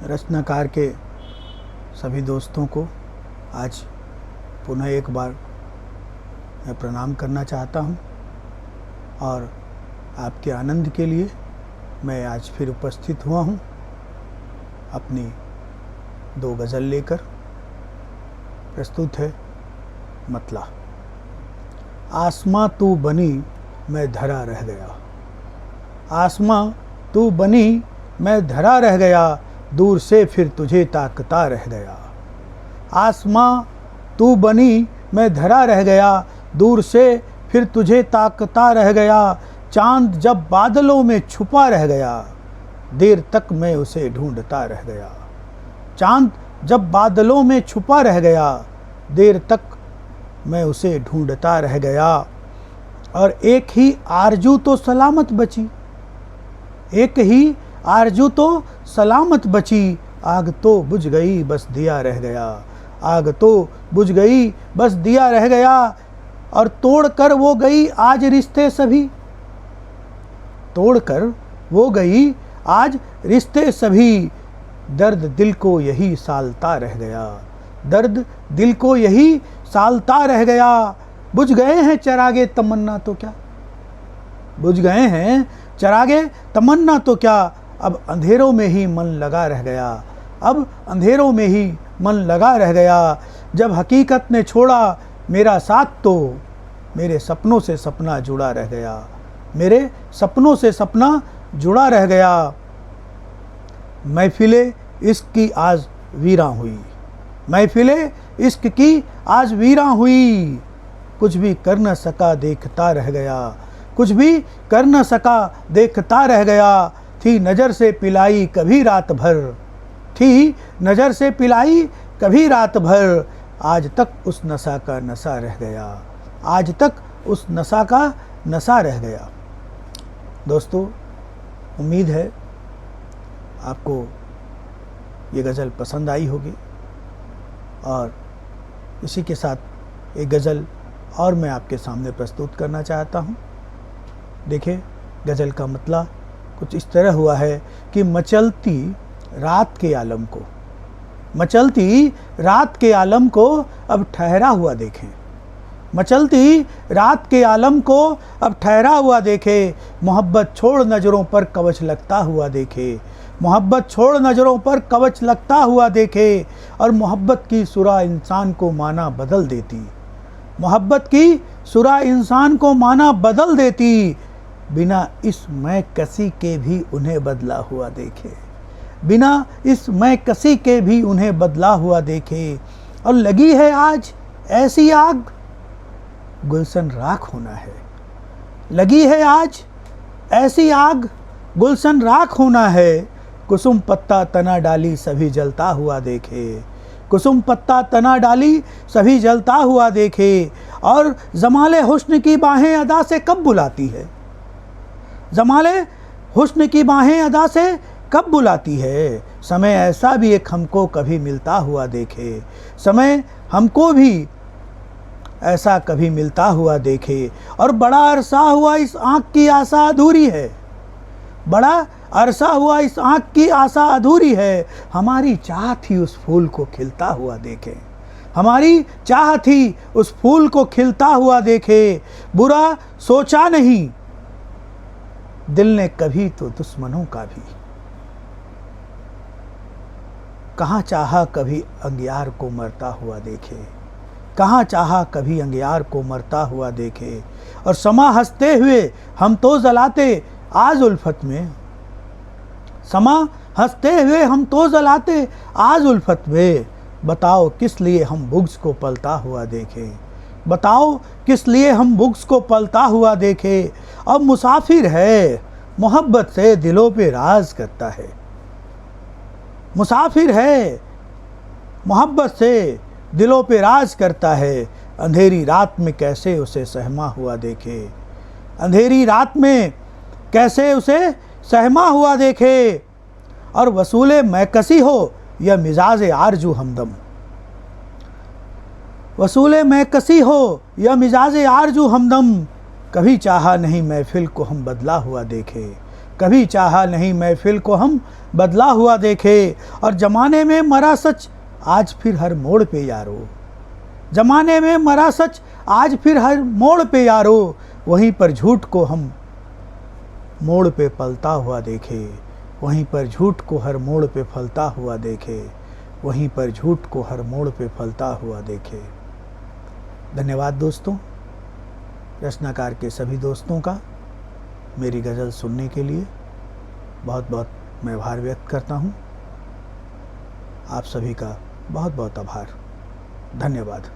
रचनाकार के सभी दोस्तों को आज पुनः एक बार मैं प्रणाम करना चाहता हूं और आपके आनंद के लिए मैं आज फिर उपस्थित हुआ हूं अपनी दो गज़ल लेकर। प्रस्तुत है मतला। आसमां तू बनी मैं धरा रह गया, आसमां तू बनी मैं धरा रह गया, दूर से फिर तुझे ताकता रह गया। आसमां तू बनी मैं धरा रह गया, दूर से फिर तुझे ताकता रह गया। चांद जब बादलों में छुपा रह गया, देर तक मैं उसे ढूंढता रह गया। चांद जब बादलों में छुपा रह गया, देर तक मैं उसे ढूंढता रह गया। और एक ही आरजू तो सलामत बची, एक ही आरजू तो सलामत बची। आग तो बुझ गई बस दिया रह गया, आग तो बुझ गई बस दिया रह गया। और तोड़कर वो गई आज रिश्ते सभी, तोड़कर वो गई आज रिश्ते सभी। दर्द दिल को यही सालता रह गया, दर्द दिल को यही सालता रह गया। बुझ गए हैं चरागे तमन्ना तो क्या, बुझ गए हैं चरागे तमन्ना तो क्या। अब अंधेरों में ही मन लगा रह गया, अब अंधेरों में ही मन लगा रह गया। जब हकीकत ने छोड़ा मेरा साथ तो मेरे सपनों से सपना जुड़ा रह गया, मेरे सपनों से सपना जुड़ा रह गया। महफिले इश्क की आज वीरां हुई, महफिले इश्क की आज वीरां हुई। कुछ भी कर न सका देखता रह गया, कुछ भी कर न सका देखता रह गया। थी नज़र से पिलाई कभी रात भर, थी नज़र से पिलाई कभी रात भर। आज तक उस नशा का नशा रह गया, आज तक उस नशा का नशा रह गया। दोस्तों, उम्मीद है आपको ये गज़ल पसंद आई होगी। और इसी के साथ एक गज़ल और मैं आपके सामने प्रस्तुत करना चाहता हूँ। देखिए, गज़ल का मतला कुछ इस तरह हुआ है कि मचलती रात के आलम को, मचलती रात के आलम को अब ठहरा हुआ देखें, मचलती रात के आलम को अब ठहरा हुआ देखे। मोहब्बत छोड़ नज़रों पर कवच लगता हुआ देखे, मोहब्बत छोड़ नज़रों पर कवच लगता हुआ देखे। और मोहब्बत की सुरा इंसान को माना बदल देती, मोहब्बत की सुरा इंसान को माना बदल देती। बिना इस मैं कसी के भी उन्हें बदला हुआ देखे, बिना इस मैं कसी के भी उन्हें बदला हुआ देखे। और लगी है आज ऐसी आग गुलशन राख होना है, लगी है आज ऐसी आग गुलशन राख होना है। कुसुम पत्ता तना डाली सभी जलता हुआ देखे, कुसुम पत्ता तना डाली सभी जलता हुआ देखे। और जमाले हुस्न की बाहें अदा से कब बुलाती है, जमाले हुस्न की बाहें अदा से कब बुलाती है। समय ऐसा भी एक हमको कभी मिलता हुआ देखे, समय हमको भी ऐसा कभी मिलता हुआ देखे। और बड़ा अरसा हुआ इस आँख की आशा अधूरी है, बड़ा अरसा हुआ इस आँख की आशा अधूरी है। हमारी चाह थी उस फूल को खिलता हुआ देखे, हमारी चाह थी उस फूल को खिलता हुआ देखे। बुरा सोचा नहीं दिल ने कभी तो दुश्मनों का भी, कहाँ चाहा कभी अंगियार को मरता हुआ देखे, कहाँ चाहा कभी अंगियार को मरता हुआ देखे। और समा हंसते हुए हम तो जलाते आज उल्फत में, समा हंसते हुए हम तो जलाते आज उल्फत में। बताओ किस लिए हम बुग्ज को पलता हुआ देखे, बताओ किस लिए हम बुग्ज को पलता हुआ देखे। अब मुसाफिर है मोहब्बत से दिलों पे राज करता है, मुसाफिर है मोहब्बत से दिलों पे राज करता है। अंधेरी रात में कैसे उसे सहमा हुआ देखे, अंधेरी रात में कैसे उसे सहमा हुआ देखे। और वसूले मैकसी हो या मिजाज आरजू हमदम, वसूले मैकसी हो या मिजाज आरजू हमदम। कभी चाहा नहीं महफिल को हम बदला हुआ देखे, कभी चाहा नहीं महफिल को हम बदला हुआ देखे। और जमाने में मरा सच आज फिर हर मोड़ पे यारो, जमाने में मरा सच आज फिर हर मोड़ पे यारो, वहीं पर झूठ को हम मोड़ पे पलता हुआ देखे, वहीं पर झूठ को हर मोड़ पे फलता हुआ देखे, वहीं पर झूठ को हर मोड़ पे फलता हुआ देखे। धन्यवाद दोस्तों, रचनाकार के सभी दोस्तों का मेरी गज़ल सुनने के लिए बहुत बहुत मैं आभार व्यक्त करता हूँ। आप सभी का बहुत बहुत आभार, धन्यवाद।